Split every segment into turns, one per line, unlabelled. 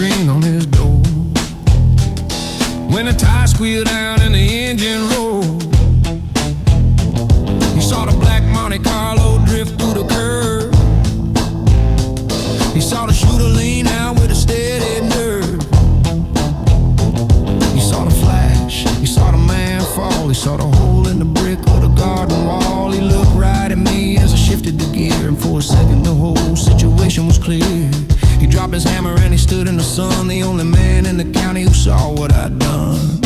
screen on his door. When the tires squealed down and the engine rolled, he saw the black Monte Carlo drift through the curve. He saw the shooter lean out with a steady nerve. He saw the flash, he saw the man fall, he saw the hole in the brick of the garden wall. He looked right at me as I shifted the gear, and for a second the whole situation was clear. He dropped his hammer and he stood in the sun, the only man in the county who saw what I'd done.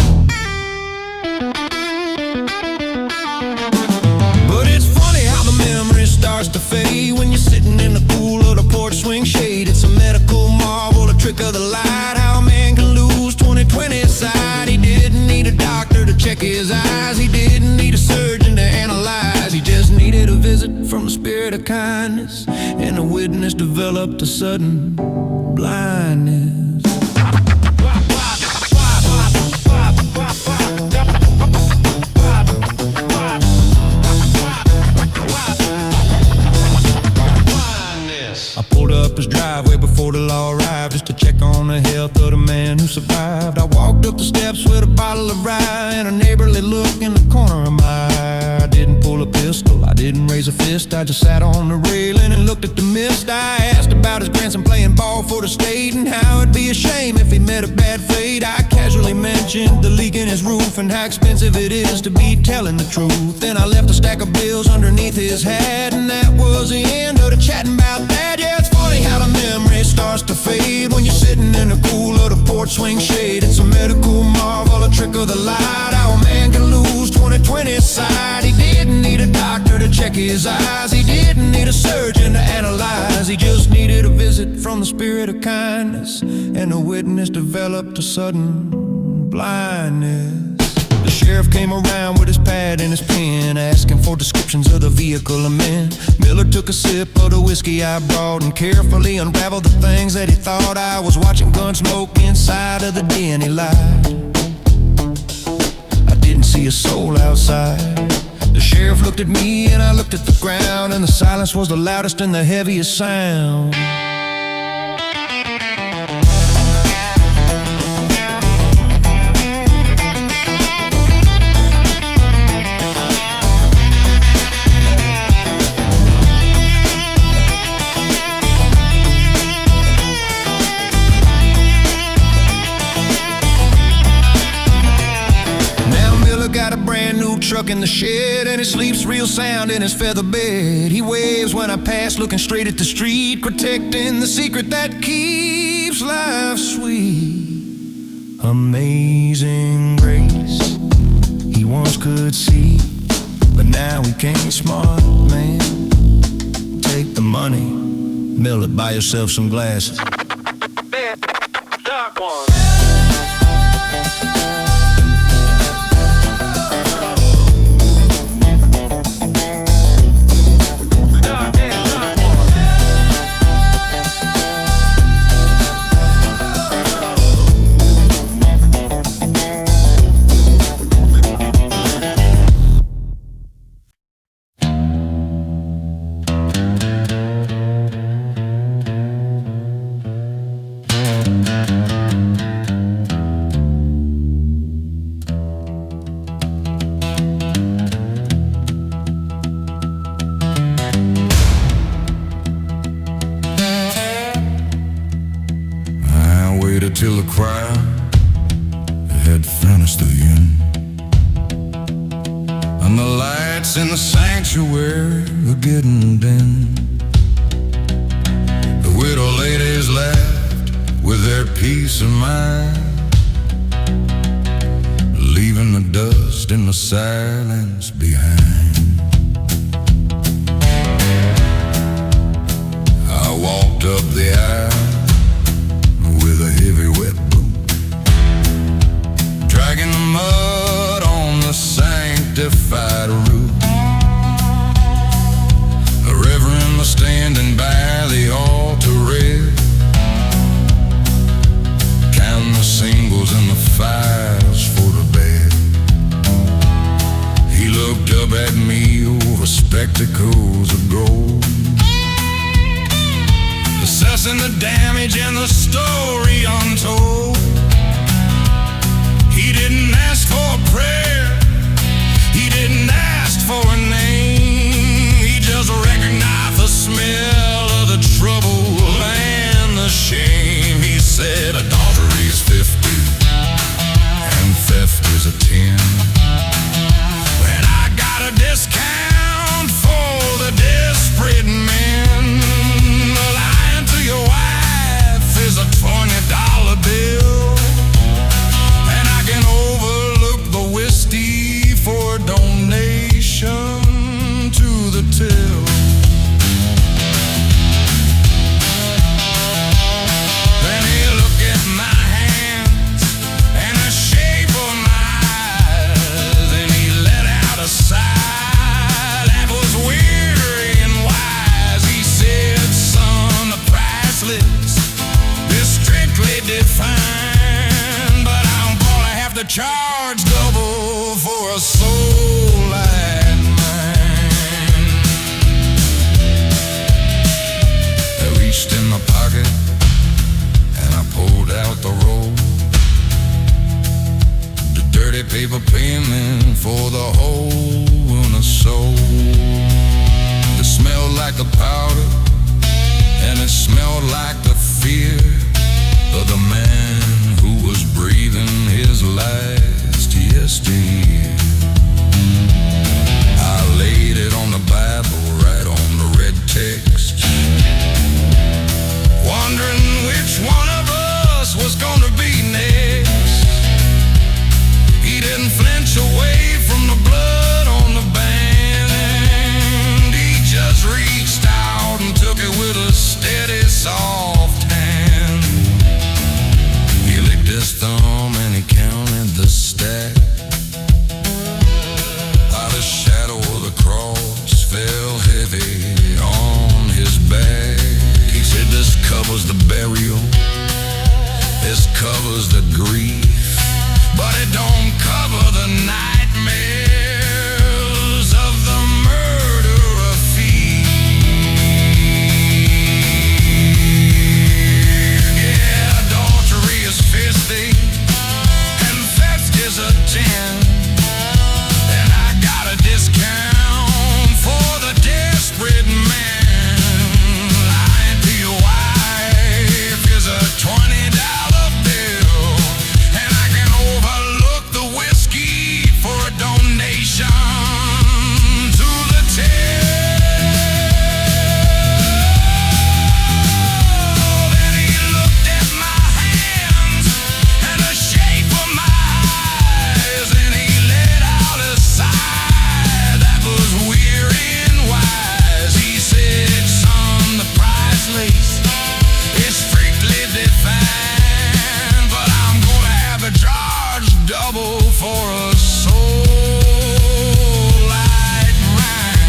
But it's funny how the memory starts to fade when you're sitting in the cool of the porch swing shade. It's a medical marvel, a trick of the light, how a man can lose 20/20 sight. He didn't need a doctor to check his eyes, he didn't need a surgeon to analyze. He just needed a visit from the spirit of kindness, and the witness developed a sudden blindness. I pulled up his driveway before the law arrived, just to check on the health of the man who survived. I walked up the steps with a bottle of rye and a neighborly look in the corner of my eye. I didn't pull a pistol, I didn't raise a fist, I just sat on the railing and looked at the mist. I asked about his grandson playing ball for the state and how it'd be a shame if he met a bad fate. I casually mentioned the leak in his roof and how expensive it is to be telling the truth. Then I left a stack of bills underneath his hat, and that was the end of the chatting about that. Yeah, it's funny how the memory starts to fade when you're sitting in the cool of the porch swing shade. It's a medical marvel, a trick of the light, how a man can lose 20/20 sight. He didn't need a doctor to check his eyes, he didn't need a surgeon to analyze. He just needed a visit from the spirit of kindness, and the witness developed a sudden blindness. The sheriff came around with his pad and his pen, asking for descriptions of the vehicle I'm in. Miller took a sip of the whiskey I brought and carefully unraveled the things that he thought. I was watching Gunsmoke inside of the den. He lied, I didn't see a soul outside. The sheriff looked at me and I looked at the ground, and the silence was the loudest and the heaviest sound. Truck in the shed, and he sleeps real sound in his feather bed. He waves when I pass, looking straight at the street, protecting the secret that keeps life sweet. Amazing grace, he once could see, but now he can't. Smart man, take the money, Miller, buy yourself some glasses. Dark one. Till the crowd had finished the end, and the lights in the sanctuary were getting dim. The widow ladies laughed with their peace of mind, leaving the dust in the silence behind. I walked up the aisle with a heavy wet boot, dragging the mud on the sanctified roof. A reverend was standing by the altar rail, counting the singles and the files for the bed. He looked up at me over spectacles of gold. assessing the damage and the story untold. He didn't ask for a prayer, he didn't ask for a name. He just recognized the smell of the trouble and the shame. He said adultery is 50 and theft is a 10, and I got a discount for the desperate men. Lying to your wife is a $20 bill, and I can overlook the whiskey for a donation to the till. Then he looked at my hands and the shape of my eyes, and he let out a sigh that was weary and wise. He said, son, the price list is strictly defined, but I'm gonna have to charge double for a soul like mine. I reached in my pocket and I pulled out the roll, the dirty paper payment for the hole in the soul. It smelled like the powder and it smelled like the fear of the man who was breathing his last yesteryear. I laid it on the Bible, right on the red text, wondering which one of us was gonna be next. He didn't flinch away from the blood on the band. He just reached out and took it with a steady, soft hand. He licked his thumb and he counted the stack. How the shadow of the cross fell heavy on his back. He said, this covers the burial, this covers the grief, but it don't cover the nightmares of the murderer thief. Yeah, adultery is 50 and theft is a 10, and I got a discount for the desperate man. Lying to your wife is a $20 bill, and I can overlook the whiskey for a donation to the till. Then he looked at my hands and the shape of my eyes, and he let out a sigh that was weary and wise. He said, son, the price list is strictly defined, but I'm gonna have to charge double for a soul like mine.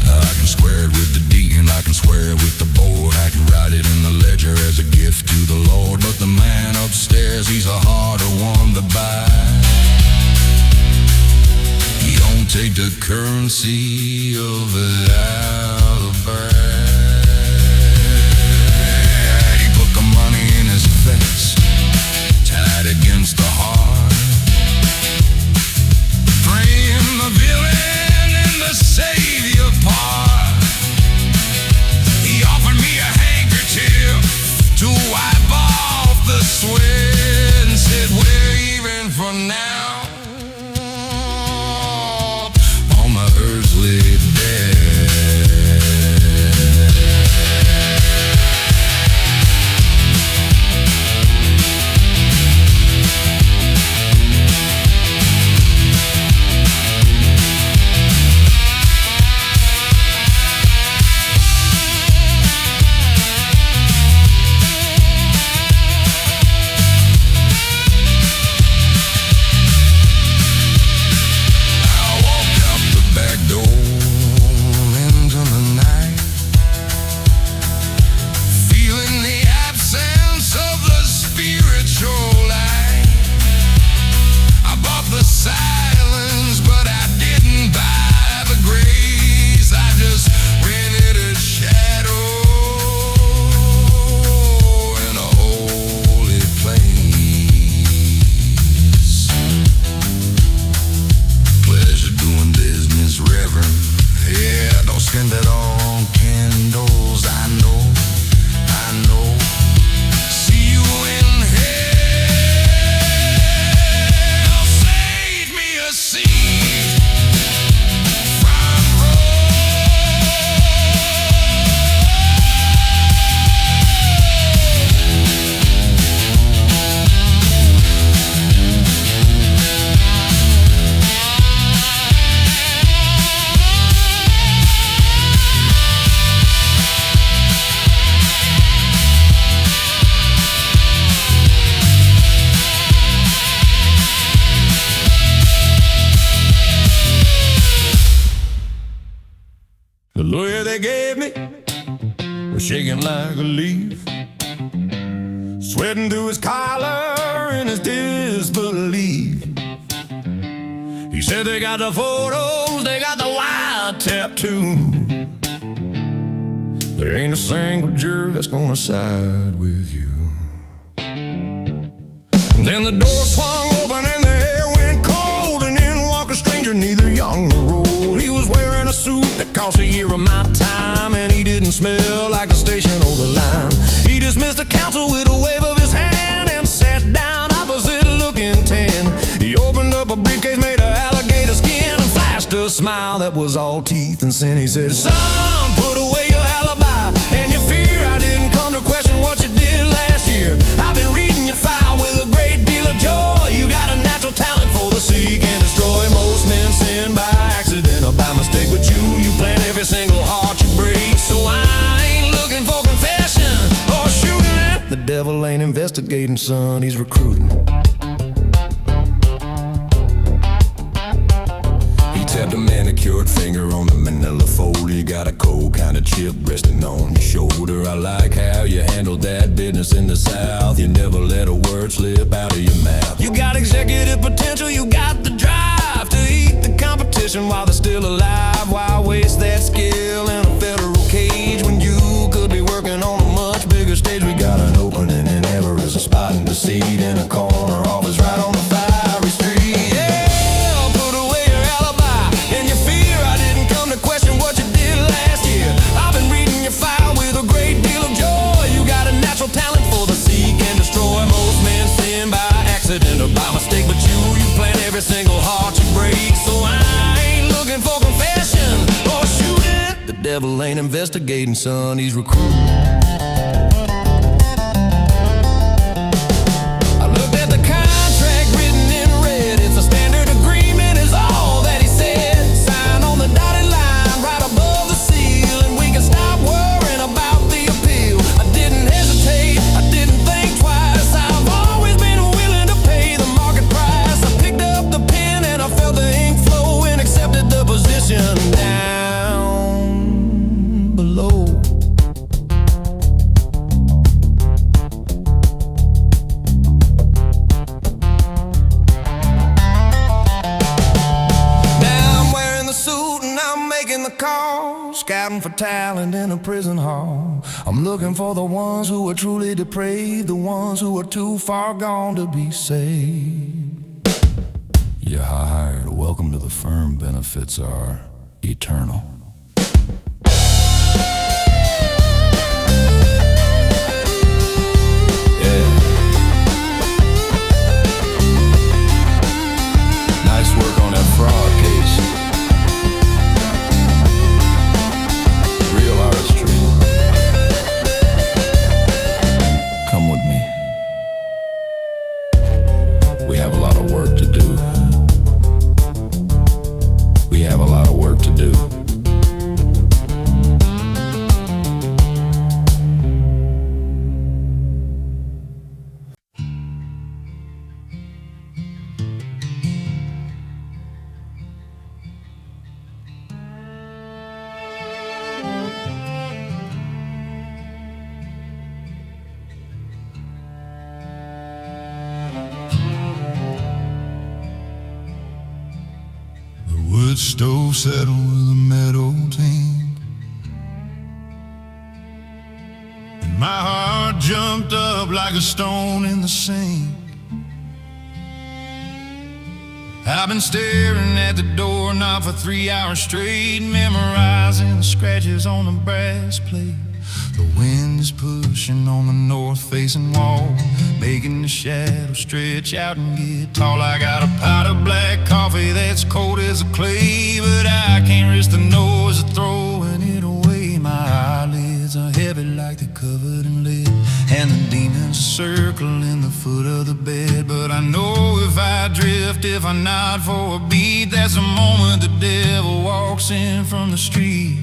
I can square it with the deacon, I can swear it with the board, I can write it in the ledger as a gift to the Lord. But the man upstairs, he's a harder one to buy. He don't take the currency of it out of bag. He put the money in his vest, tied against the heart, praying the villain and the savior part. He offered me a handkerchief to wipe off the sweat and said, we're even for now on the earthly bed. I walked out the back door The lawyer they gave me was shaking like a leaf, sweating through his collar in his disbelief. He said they got the photos, they got the wiretap too. There ain't a single juror that's gonna side with you. Then the door swung open and the air went cold, and in walked a stranger, neither young nor old. He was wearing a suit that cost a year of my time, and he didn't smell like the station or the line. He dismissed the counsel with a wave of his hand and sat down opposite looking tan. He opened up a briefcase made of alligator skin and flashed a smile that was all teeth and sin. He said, "Son, put away your alibi and your fear. I didn't come to question what you did last year. I've been reading your file with a great deal of joy. You got a natural talent for the seek and destroy. Most men sin by accident or by mistake, but you plant every single heart you break. So I ain't looking for confession or shooting it. The devil ain't investigating, son, he's recruiting." Tapped a manicured finger on the manila fold. You got a cold kind of chip resting on your shoulder. I like how you handled that business in the South. You never let a word slip out of your mouth. You got executive potential, you got the drive to eat the competition while they're still alive. Why waste that skill in a federal cage when you could be working on a much bigger stage? We got an opening and ever is a spot in the seat in a corner office right on the fiery street. Talent for the seek and destroy. Most men sin by accident or by mistake, but you plant every single heart you break. So I ain't looking for confession or shooting. The devil ain't investigating, son, he's recruiting. I looked at the contract written in red. It's a standard agreement is all that he said. Sign on the dotted line right above the seal, and we can stop worrying about the appeal. I didn't hesitate, I didn't think twice. I've always been willing to pay the market price. I picked up the pen and I felt the ink flow and accepted the position down below. Now I'm wearing the suit and I'm making the call, scouting for talent in a prison hall. I'm looking for the ones who are truly depraved, the ones who are too far gone to be saved. You're hired. Welcome to the firm. Benefits are eternal. Yeah. Nice work on that fraud case. Real artistry. Come with me. We have a lot of work to do. We have a lot of work to do. Wood stove settled with a metal tank, and my heart jumped up like a stone in the sink. I've been staring at the doorknob for 3 hours straight, memorizing the scratches on the brass plate. The wind is pushing on the north-facing wall, making the shadows stretch out and get tall. I got a pot of black coffee that's cold as a clay, but I can't risk the noise of throwing it away. My eyelids are heavy like they're covered in lead, and the demons circle in the foot of the bed. But I know if I drift, if I nod for a beat, that's the moment the devil walks in from the street.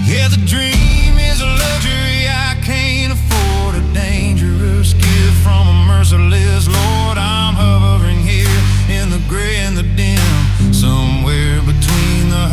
Yeah, the dream is a luxury I can't afford, a dangerous gift from a merciless Lord. I'm hovering here in the gray and the dim, somewhere between the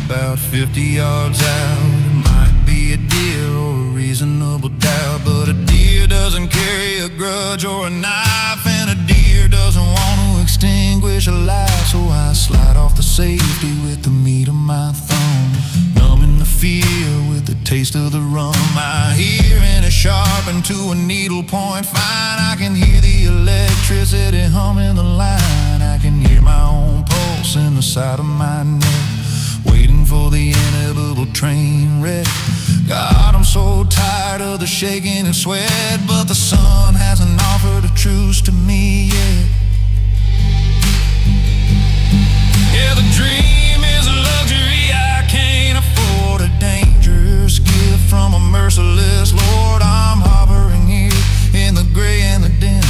about 50 yards out. It might be a deer or a reasonable doubt, but a deer doesn't carry a grudge or a knife, and a deer doesn't want to extinguish a life. So I slide off the safety with the meat of my thumb, numbing the fear with the taste of the rum. My hearing is sharpened to a needle point fine. I can hear the electricity humming the line. I can hear my own pulse in the side of my neck, waiting for the inevitable train wreck. God, I'm so tired of the shaking and sweat, but the sun hasn't offered a truce to me yet. Yeah, the dream is a luxury I can't afford, a dangerous gift from a merciless Lord. I'm hovering here in the gray and the dim,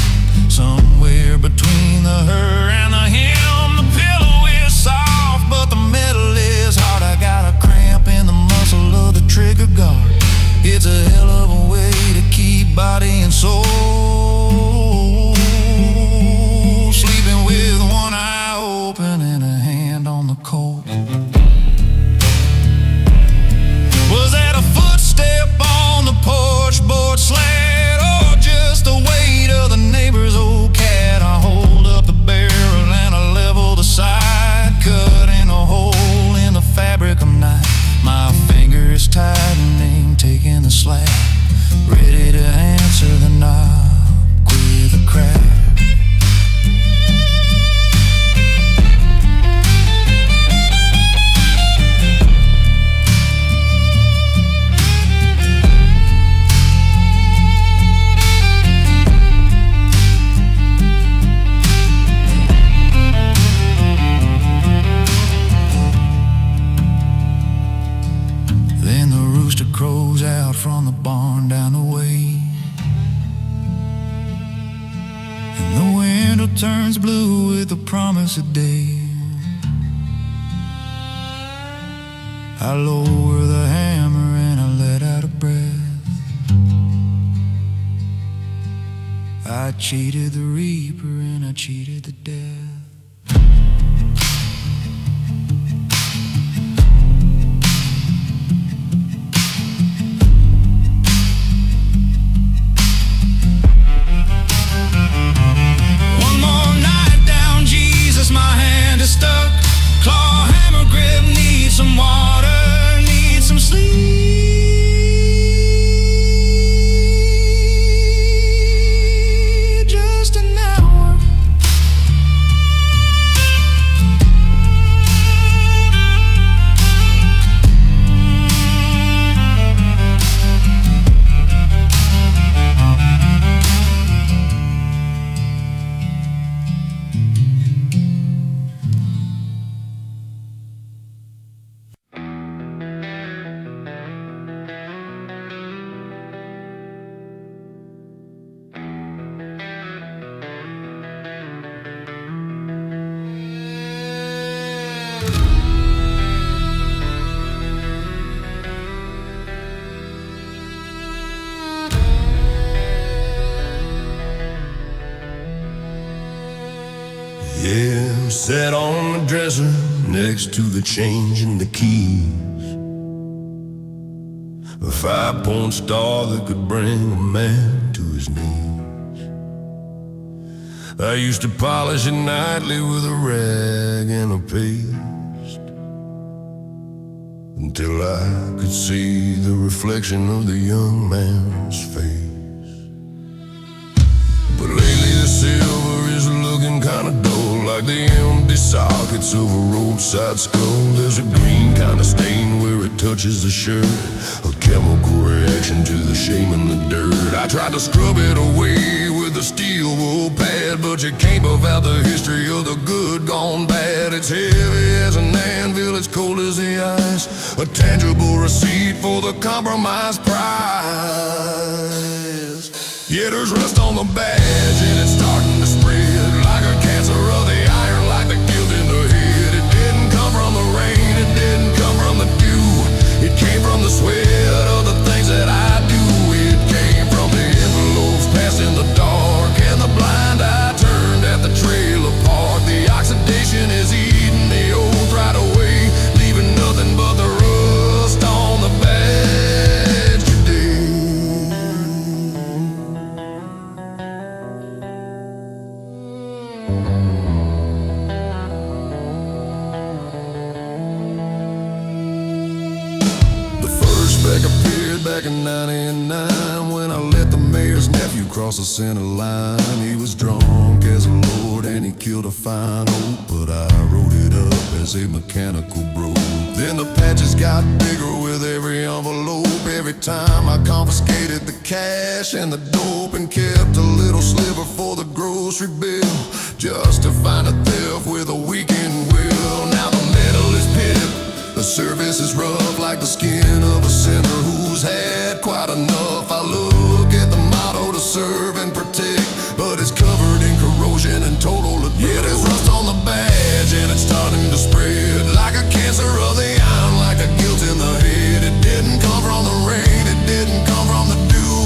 somewhere between the her and the him. The pillow is soft, but the metal is hard. I got a cramp in the muscle of the trigger guard. It's a hell of a way to keep body and soul, sleeping with one eye open and a hand on the Colt. Was that a footstep on the porch board slat, or just the weight of the neighbor's old cat? I hold up the barrel and I level the side, cutting a hole in the fabric of night. My finger is tightening, taking the slack, ready to answer the knock with a crack. Crows out from the barn down the way, and the window turns blue with the promise of day. I lower the hammer and I let out a breath. I cheated the reaper and I cheated the death. My hand is stuck, claw hammer grip, need some water, need some sleep. Just an hour. Yeah, sat on the dresser next to the change and the keys, a 5-point star that could bring a man to his knees. I used to polish it nightly with a rag and a paste, until I could see the reflection of the young man's face. But lately the silver is looking kinda dull, like the empty sockets of a roadside skull. There's a green kind of stain where it touches the shirt, a chemical reaction to the shame and the dirt. I tried to scrub it away with a steel wool pad, but you can't buff out the history of the good gone bad. It's heavy as an anvil, it's cold as the ice, a tangible receipt for the compromise price. Yeah, there's rust on the badge and it's starting to spread like a cancer of the iron, like the guilt in the head. It didn't come from the rain, it didn't come from the dew, it came from the sweat of the things that I do. It came from the envelopes passed in the dark and the blind eye turned at the trailer park. The oxidation is eating the oath right away, leaving nothing but like a period back in '99 when I let the mayor's nephew cross the center line. He was drunk as a lord and he killed a fine oak, but I wrote it up as a mechanical broke. Then the patches got bigger with every envelope. Every time I confiscated the cash and the dope and kept a little sliver for the grocery bill, just to find a theft with a weekend will. Now the metal is pipped, the surface is rough like the skin of a sinner who's had quite enough. I look at the motto to serve and protect, but it's covered in corrosion and total abuse. Yeah, there's rust on the badge and it's starting to spread like a cancer of the iron, like a guilt in the head. It didn't come from the rain, it didn't come from the dew,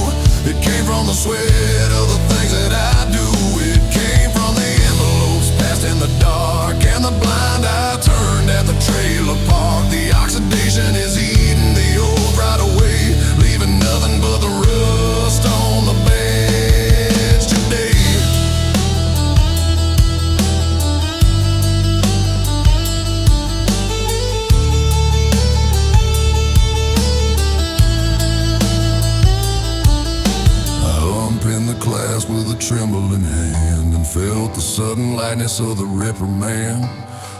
it came from the sweat of the things that I do. It came from the envelopes passed in the dark and the blind eye turned at the trailer park. The oxidation is eating the old right away, leaving nothing but the rust on the badge today. Class with a trembling hand and felt the sudden lightness of the reprimand.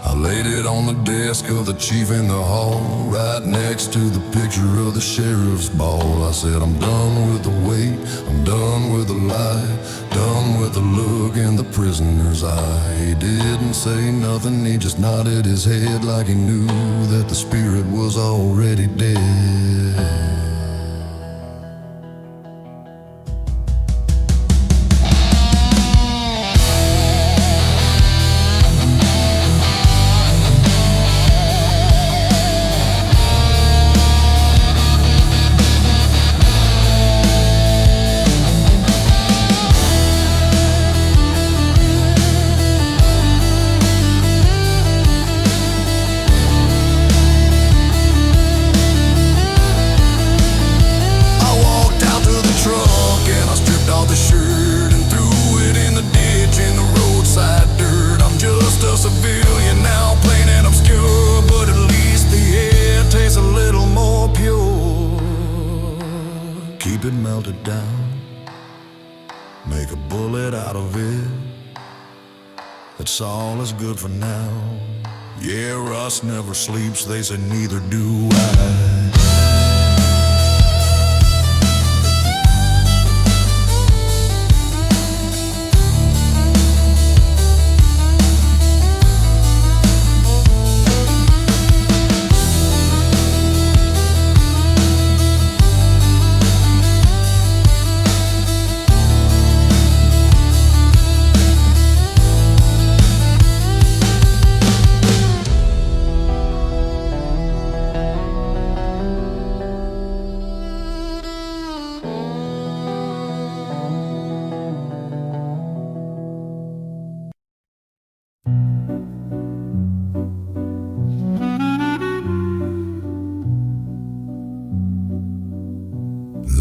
I laid it on the desk of the chief in the hall, right next to the picture of the sheriff's ball. I said, I'm done with the wait, I'm done with the lie, done with the look in the prisoner's eye. He didn't say nothing, he just nodded his head like he knew that the spirit was already dead. Keep it melted down, make a bullet out of it. That's all is good for now. Yeah, rust never sleeps, they say neither do I.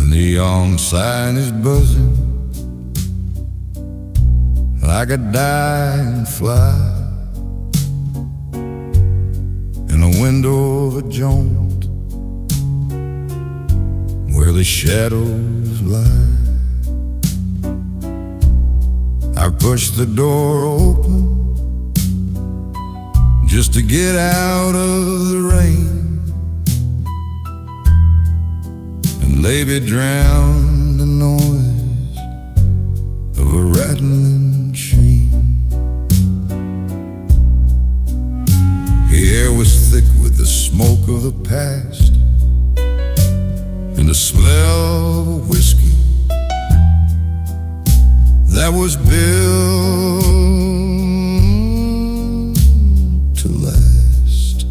Neon sign is buzzing like a dying fly in the window of a joint where the shadows lie. I push the door open just to get out of the rain, maybe drown the noise of a rattling chain. The air was thick with the smoke of the past and the smell of a whiskey that was built to last.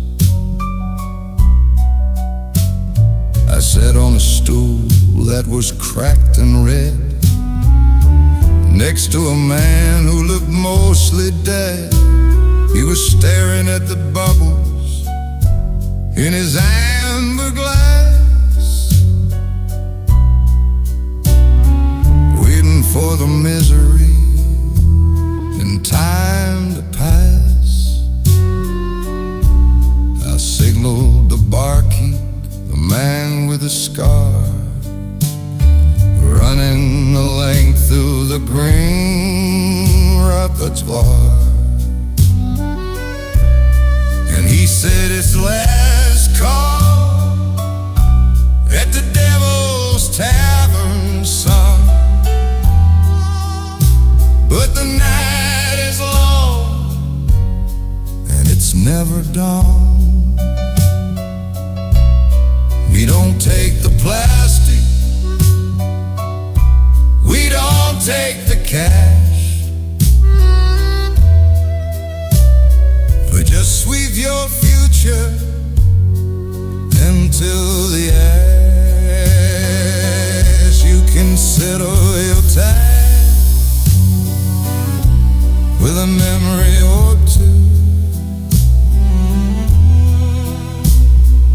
I sat on a stool that was cracked and red next to a man who looked mostly dead. He was staring at the bubbles in his amber glass, waiting for the misery and time to pass. I signaled the barkeep, the man with with a scar running the length through the green repertoire. And he said it's last call at the Devil's Tavern, son. But the night is long and it's never dawn. We don't take the plastic, we don't take the cash, but just sweep your future into the ash. You can settle your time with a memory or two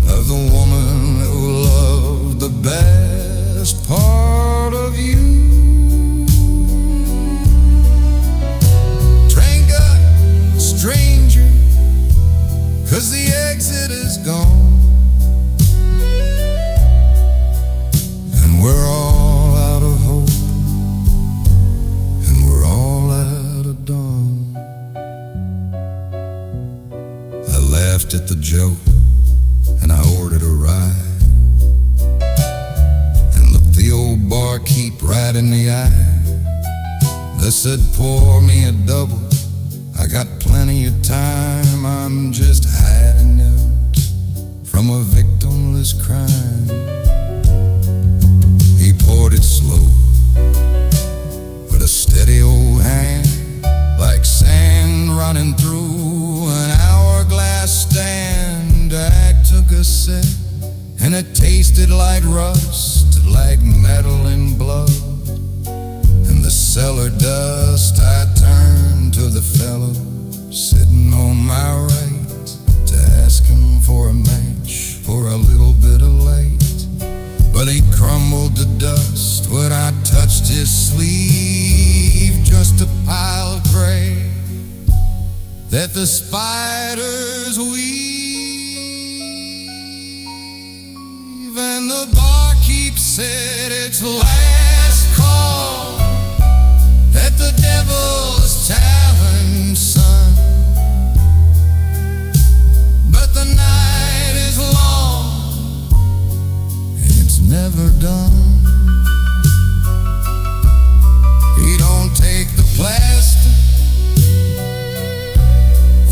of the woman who loved the best part of you. Drink up, stranger, 'cause the exit is gone, and we're all out of hope, and we're all out of dawn. I laughed at the joke and I ordered a ride, and looked the old barkeep right in the eye. They said, pour me a double, I got plenty of time, I'm just hiding out from a victimless crime. He poured it slow with a steady old hand, like sand running through an hourglass stand. I took a sip and it tasted like rust, like metal and blood. And the cellar dust, I turned to the fellow sitting on my right to ask him for a match for a little bit of light. But he crumbled to dust when I touched his sleeve, just a pile of gray that the spiders weave. And the barkeep said it's last call at the Devil's Tavern, son. But the night is long and it's never done. He don't take the plastic,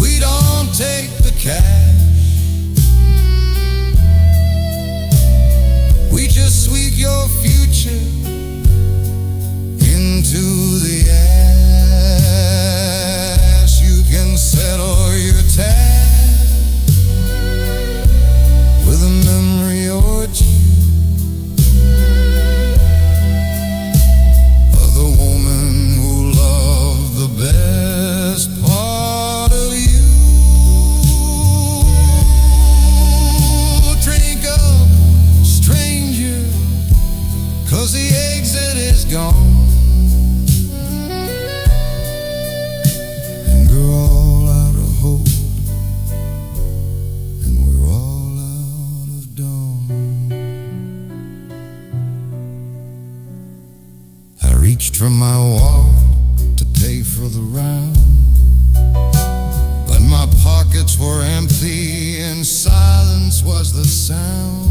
we don't take the cash, we just sweep your future into the ash. You can settle your tab with a memory or two of the woman who loved the best part of you. Drink up, stranger, 'cause the exit is gone, and we're all out of hope, and we're all out of dawn. I reached for my wallet to pay for the round, but my pockets were empty and silence was the sound.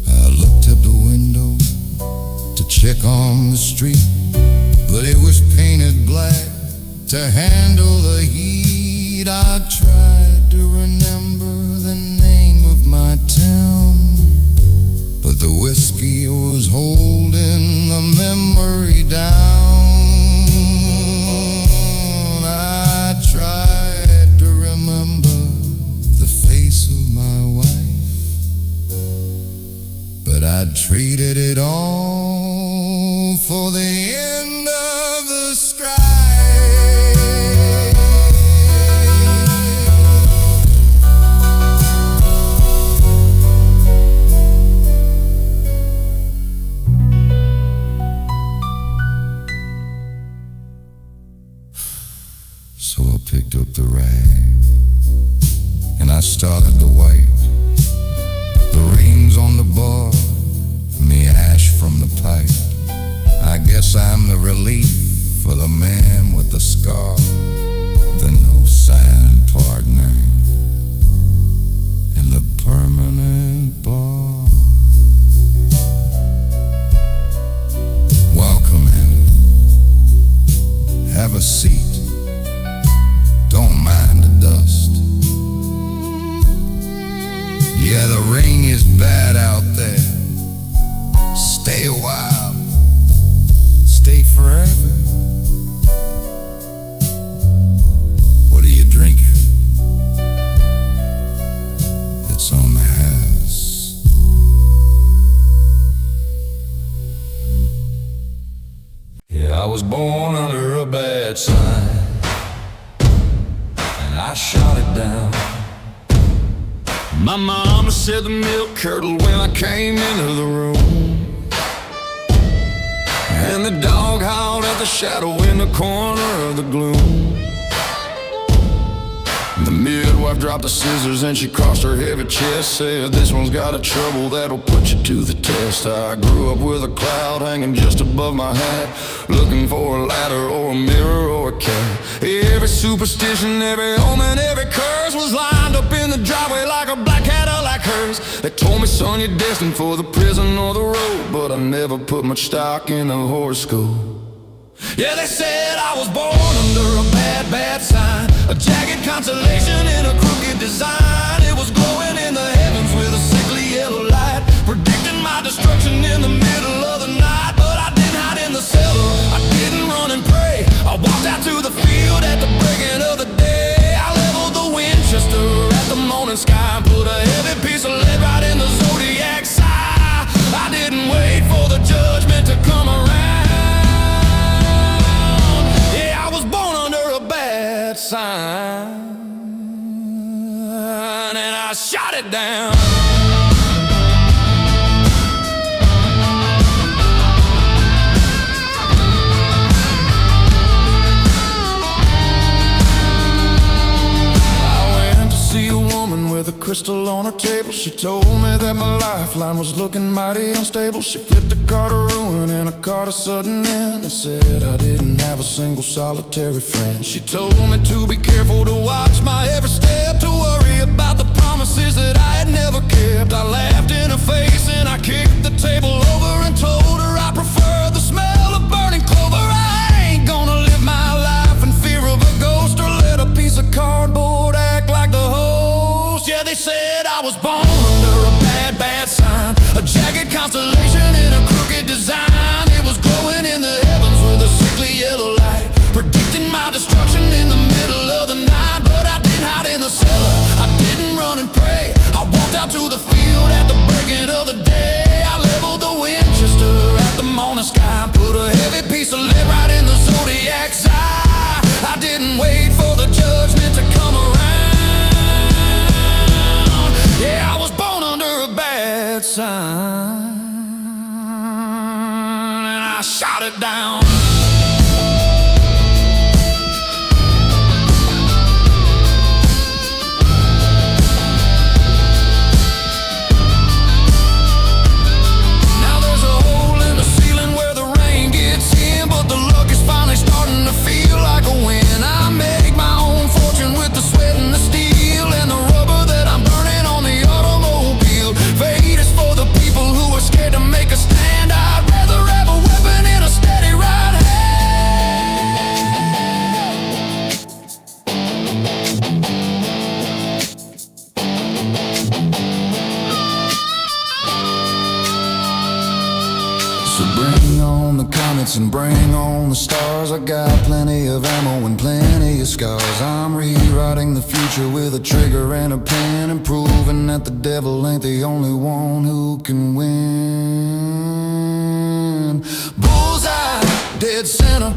I looked up the window to check on the street, but it was painted black to handle the heat. I tried to remember the name of my town, but the whiskey was holding the memory down. I tried to remember the face of my wife, but I traded it all for the end of the strife. So I picked up the rag and I started to wipe the rings on the bar and the ash from the pipe. I guess I'm the relief for the man with the scar, the no sign partner in the permanent bar. Welcome in, have a seat, don't mind the dust. Yeah, the ring is bad out there. Stay a while, stay forever. What are you drinking? It's on the house. Yeah, I was born under a bad sign, and I shot it down. My mama said the milk curdled when I came into the room, and the dog howled at the shadow in the corner of the gloom. The midwife dropped the scissors and she crossed her heavy chest, said, "This one's got a trouble that'll put you to the test." I grew up with a cloud hanging just above my hat, looking for a ladder or a mirror or a cat. Every superstition, every omen, every curse was lined up in the driveway like a black Cadillac hearse. They told me, "Son, you're destined for the prison or the road," but I never put much stock in a horoscope. Yeah, they said I was born under a bad, bad sign, a jagged constellation in a crooked design. It was glowing in the heavens with a sickly yellow light, predicting my destruction in the middle of the night. But I didn't hide in the cellar, I didn't run and pray. I walked out to the field at the breaking of the day. I leveled the Winchester at the morning sky and put a heavy piece of lead right in the zodiac sigh. I didn't wait for the judgment to come around. Sign, and I shot it down. With a crystal on her table, she told me that my lifeline was looking mighty unstable. She flipped a card of ruin and a card of sudden end, and said I didn't have a single solitary friend. She told me to be careful, to watch my every step, to worry about the promises that I had never kept. I laughed in her face and I kicked the table over and told her I prefer the smell of burning clover. I ain't gonna live my life in fear of a ghost, or let a piece of cardboard act like the host. Yeah, they said I was born under a bad, bad sign, a jagged constellation in a crooked design. It was glowing in the heavens with a sickly yellow light, predicting my destruction in the middle of the night. But I didn't hide in the cellar, I didn't run and pray. I walked out to the field at the breaking of the day. I leveled the Winchester at the morning sky, put a heavy piece of lead right in the zodiac sigh. I didn't wait for the judgment to come around. Yeah, I was born under a bad sign, and I shot it down. Now there's a hole in the ceiling where the rain gets in, but the luck is finally starting to feel like a win. I make my own fortune with the sweat and the steel and the rubber that I'm burning on the automobile. Fate is for the people who are scared to make a stand. I'd rather have a weapon in a steady right hand. So bring on the comets and bring on the stars. I got plenty of ammo and plenty of scars. I'm rewriting the future with a trigger and a pen, and proving that the devil ain't the only one who can win. Bullseye, dead center,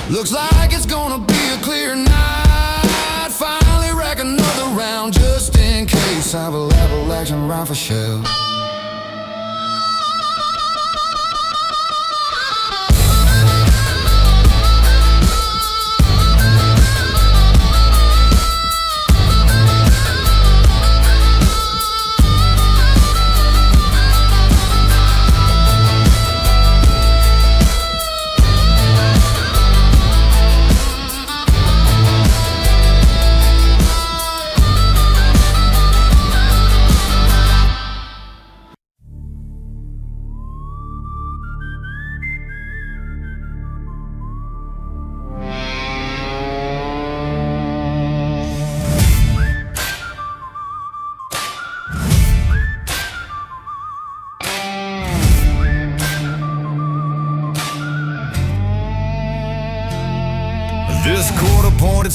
looks like it's gonna be a clear night. Finally rack another round just in case. I have a level action rifle shell.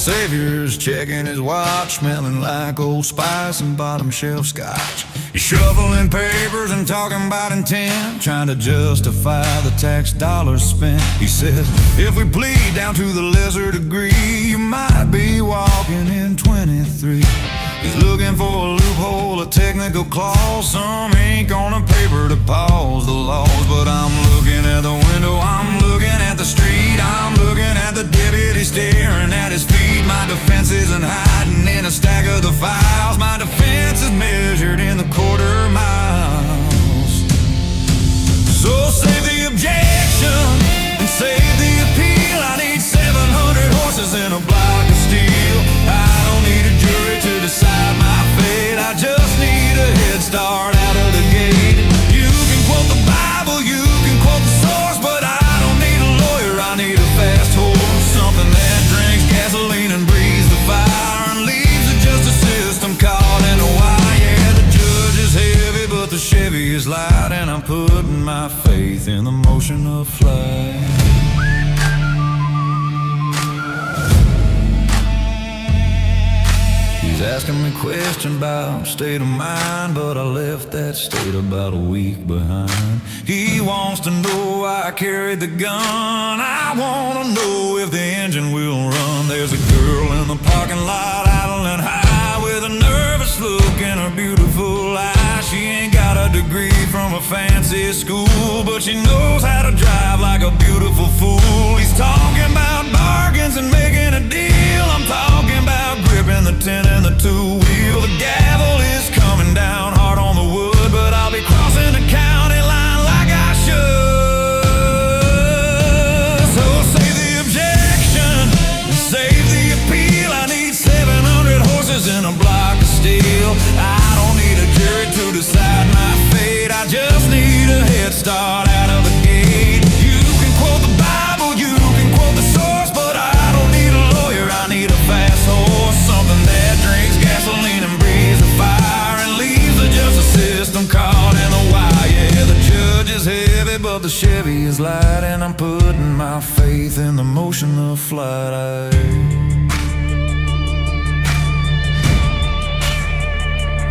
Savior's checking his watch, smelling like Old Spice and bottom shelf scotch. He's shuffling papers and talking about intent, trying to justify the tax dollars spent. He says, if we plead down to the lesser degree, you might be walking in 23. He's looking for a loophole, a technical clause, some ink on a paper to pause the laws. But I'm looking at the window, I'm looking at the street, I'm looking at the deputy staring at his feet. My defense isn't hiding in a stack of the files. My defense is measured in the quarter miles. So save the objection and save the appeal. I need 700 horses in a block of steel. I don't need a jury to decide my fate. I just need a head start out of the gate. You can quote the Bible, you can quote the source, but I don't need a lawyer, I need a fast horse. Something that drinks gasoline and breathes the fire and leaves the justice system caught in a wire. Yeah, the judge is heavy, but the Chevy is light, and I'm putting my faith in the motion of flight. He's asking me questions about state of mind, but I left that state about a week behind. He wants to know why I carried the gun. I want to know if the engine will run. There's a girl in the parking lot idling high with a nervous look in her beautiful eye. She ain't got a degree from a fancy school, but she knows how to drive like a beautiful fool. He's talking about bargains and making a deal. I'm talking about gripping the 10 and the 2-wheel. The gavel is coming down hard on the wood, but I'll be crossing the county line like I should. So save the objection and save the appeal. I need 700 horses in a block of steel. I don't need a jury to decide my fate. I just need a head start out of the gate. You can quote the Bible, you can quote the source, but I don't need a lawyer, I need a fast horse. Something that drinks gasoline and breathes the fire and leaves the justice system caught in the wire. Yeah, the judge is heavy, but the Chevy is light, and I'm putting my faith in the motion of flight.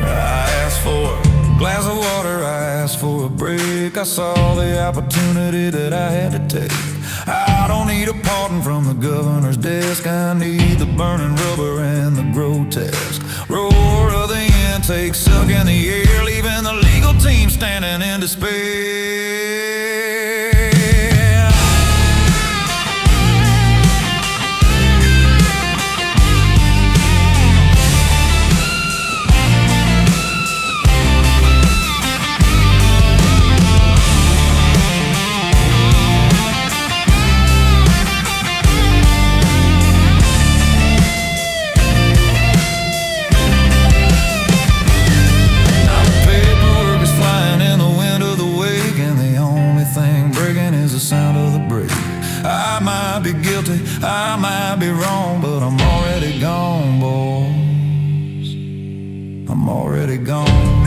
I asked for a glass of water, I asked for a break. I saw the opportunity that I had to take. I don't need a pardon from the governor's desk. I need the burning rubber and the grotesque roar of the intake suck in the air, leaving the legal team standing in despair. I might be wrong, but I'm already gone, boys. I'm already gone.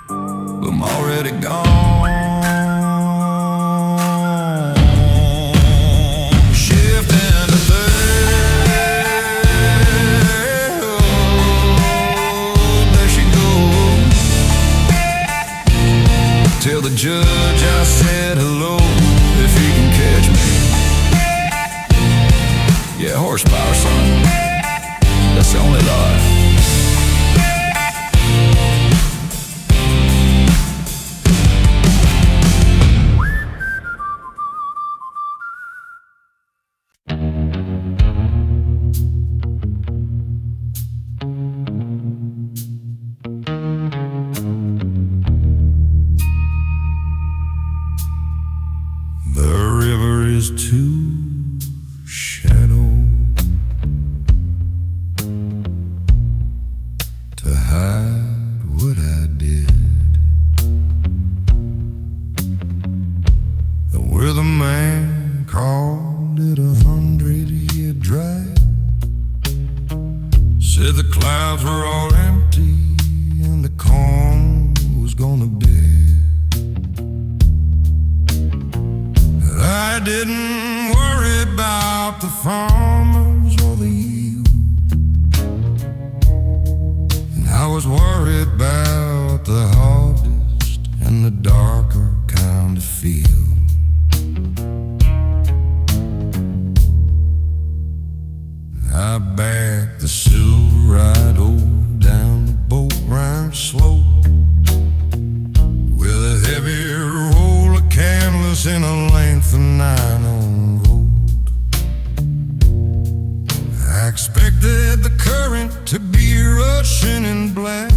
I'm already gone. Shifting to third. There she goes. Tell the judge I said hello. If he can catch me. Yeah, horsepower, son. That's the only lie. Too shallow to hide what I did. Where the man called it 100-year drought, said the clouds were all empty and the corn was gonna bed. I didn't worried about the farmers or the yield, and I was worried about the harvest and the darker kind of field. I backed the Silverado down the boat ranch slope with a heavy roll of canvas in a length of 9 on road. I expected the current to be rushing in black,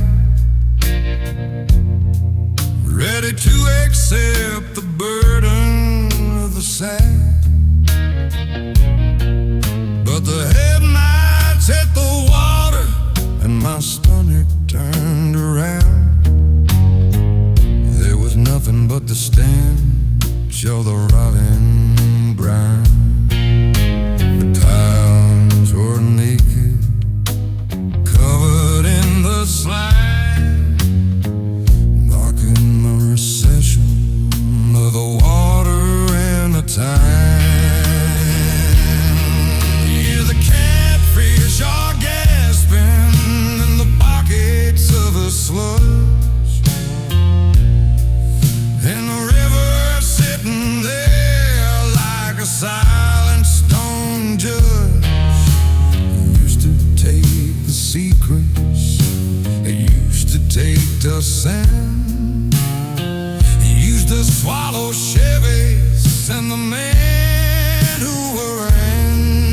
ready to accept the burden of the sack. But the headlights hit the water and my stomach turned around. There was nothing but the stench of the rotting ground. The towns were naked, covered in the slime, marking the recession of the water and the time. Yeah, the catfish are gasping in the pockets of a slush, and the river sitting there like a silent stone judge. It used to take the secrets, it used to take the sand, it used to swallow Chevys and the men who were in.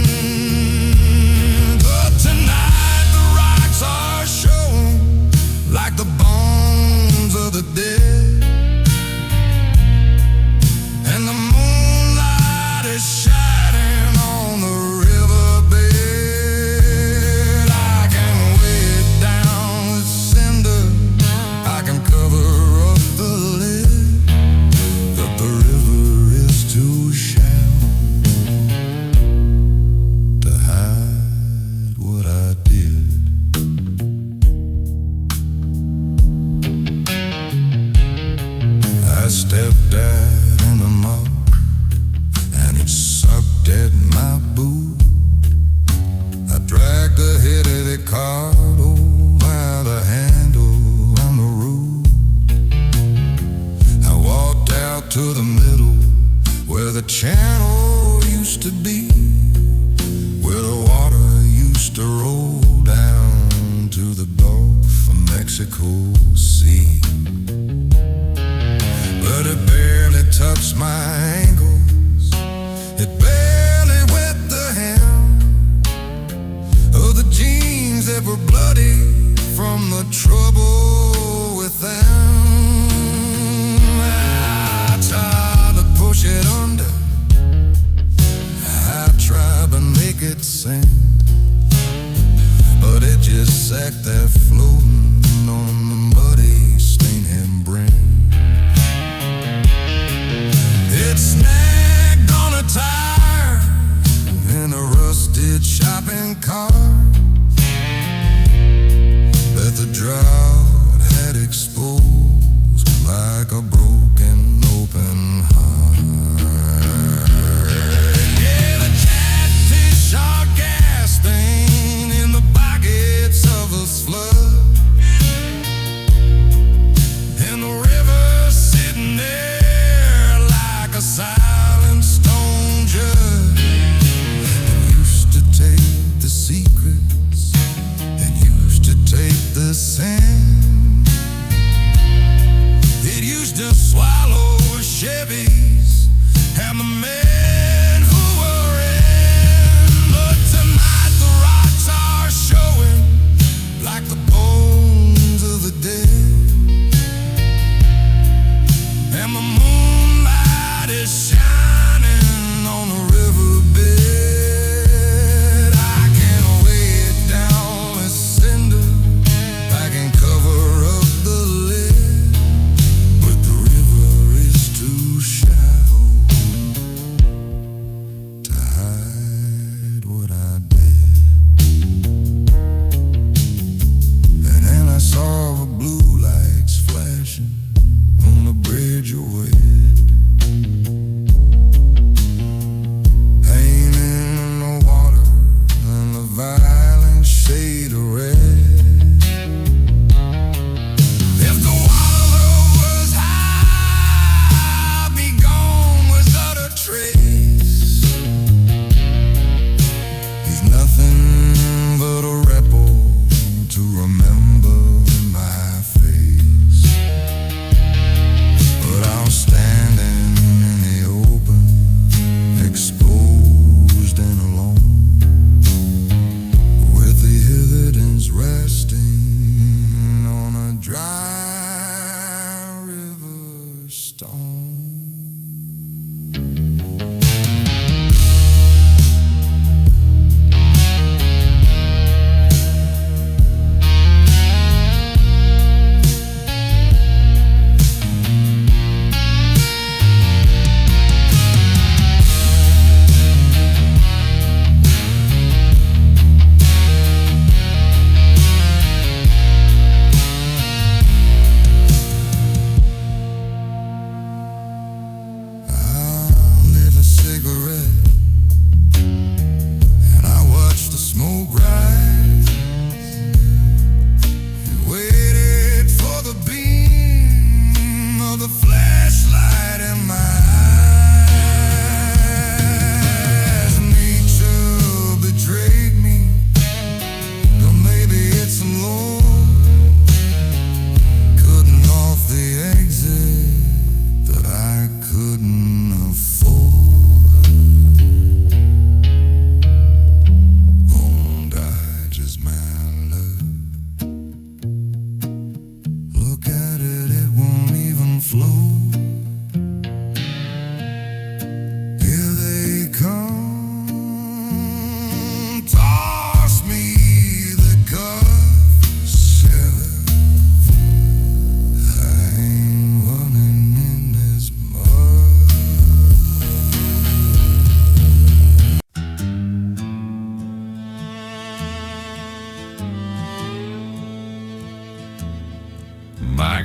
But tonight the rocks are shown like the bones of the dead, and the moonlight is shining on the riverbed. I can weigh it down with cinder, I can cover up the lid, but the river is too shallow to hide what I did. I stepped out in the mud and it sucked at my boot. I dragged the head of the car by the handle on the roof. I walked out to the middle where the channel used to be, where the water used to roll down to the Gulf of Mexico Sea. But it barely touched my ankles, it barely wet the hem of the jeans that were bloody from the trouble with them. I tried to push it under, I tried to make it sink, but it just sat there floating on the muddy stained brink. It snagged on a tire in a rusted shopping cart that the drought had exposed like a broken open heart. Yeah, the catfish are gasping in the pockets of a flood,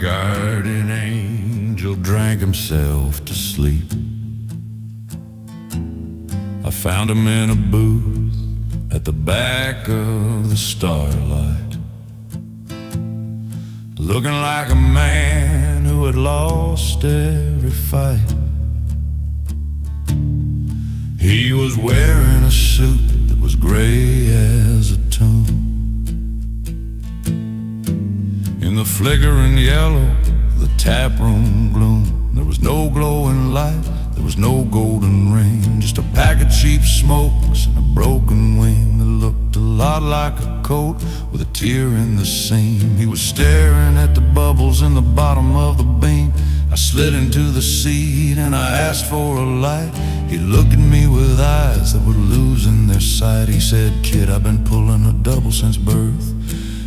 guardian angel drank himself to sleep. I found him in a booth at the back of the Starlight, looking like a man who had lost every fight. He was wearing a suit that was gray as a tomb. In the flickering yellow of the taproom gloom, there was no glowing light, there was no golden rain, just a pack of cheap smokes and a broken wing that looked a lot like a Colt with a tear in the seam. He was staring at the bubbles in the bottom of the beam. I slid into the seat and I asked for a light. He looked at me with eyes that were losing their sight. He said, "Kid, I've been pulling a double since birth,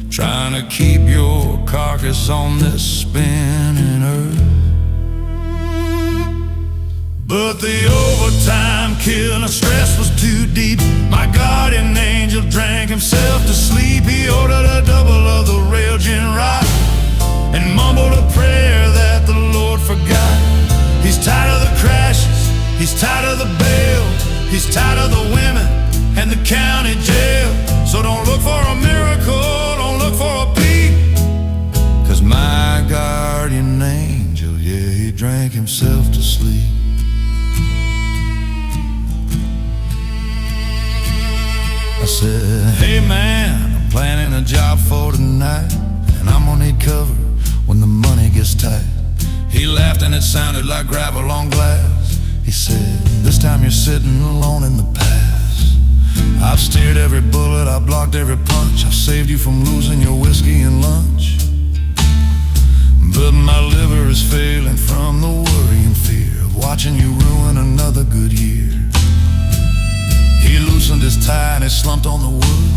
trying to keep your carcass on this spinning earth. But the overtime kill and stress was too deep. My guardian angel drank himself to sleep. He ordered a double of the rail gin rye and mumbled a prayer that the Lord forgot. He's tired of the crashes, he's tired of the bail, he's tired of the women and the county jail. So don't look for a miracle, don't look for a peep, 'cause my guardian angel, yeah, he drank himself to sleep. I said, "Hey man, I'm planning a job for tonight, and I'm gonna need cover when the money gets tight." He laughed and it sounded like gravel on glass. He said, "This time you're sitting alone in the past. I've steered every bullet, I've blocked every punch, I've saved you from losing your whiskey and lunch. But my liver is failing from the worry and fear of watching you ruin another good year." He loosened his tie and he slumped on the wood,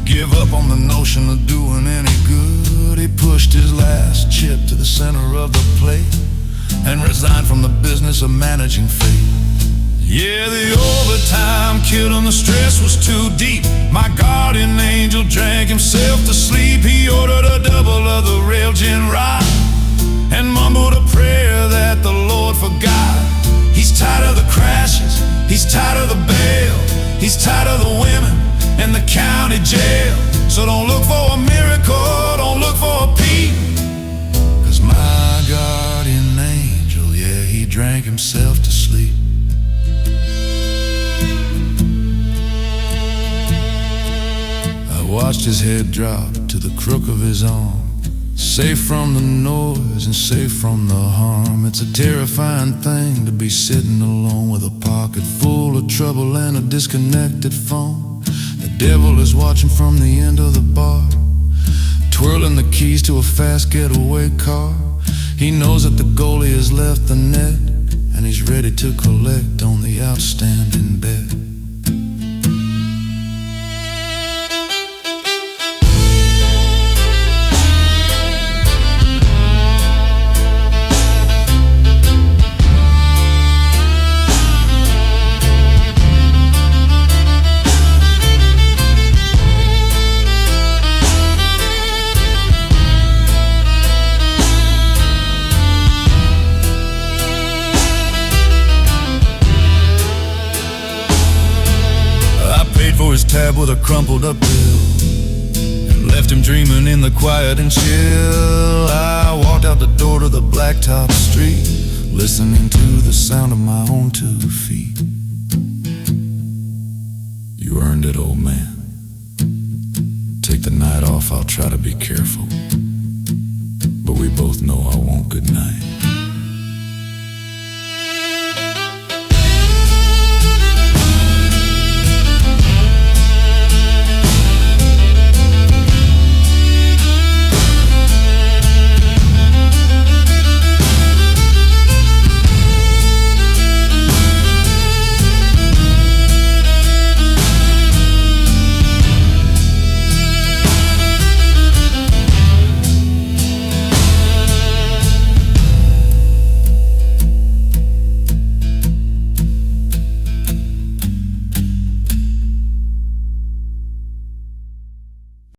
give up on the notion of doing any good. He pushed his last chip to the center of the plate and resigned from the business of managing fate. Yeah, the overtime killed and the stress was too deep. My guardian angel drank himself to sleep. He ordered a double of the rail gin rye and mumbled a prayer that the Lord forgot. He's tired of the crashes, he's tired of the bail, he's tired of the women and the county jail. So don't look for a miracle, don't look for a peep, 'cause my guardian angel, yeah, he drank himself to sleep. I watched his head drop to the crook of his arm, safe from the noise and safe from the harm. It's a terrifying thing to be sitting alone with a pocket full of trouble and a disconnected phone. The devil is watching from the end of the bar, twirling the keys to a fast getaway car. He knows that the goalie has left the net and he's ready to collect on the outstanding bet. Tab with a crumpled up bill and left him dreaming in the quiet and chill. I walked out the door to the blacktop street, listening to the sound of my own 2 feet. You earned it, old man. Take the night off, I'll try to be careful, but we both know I won't. Good night.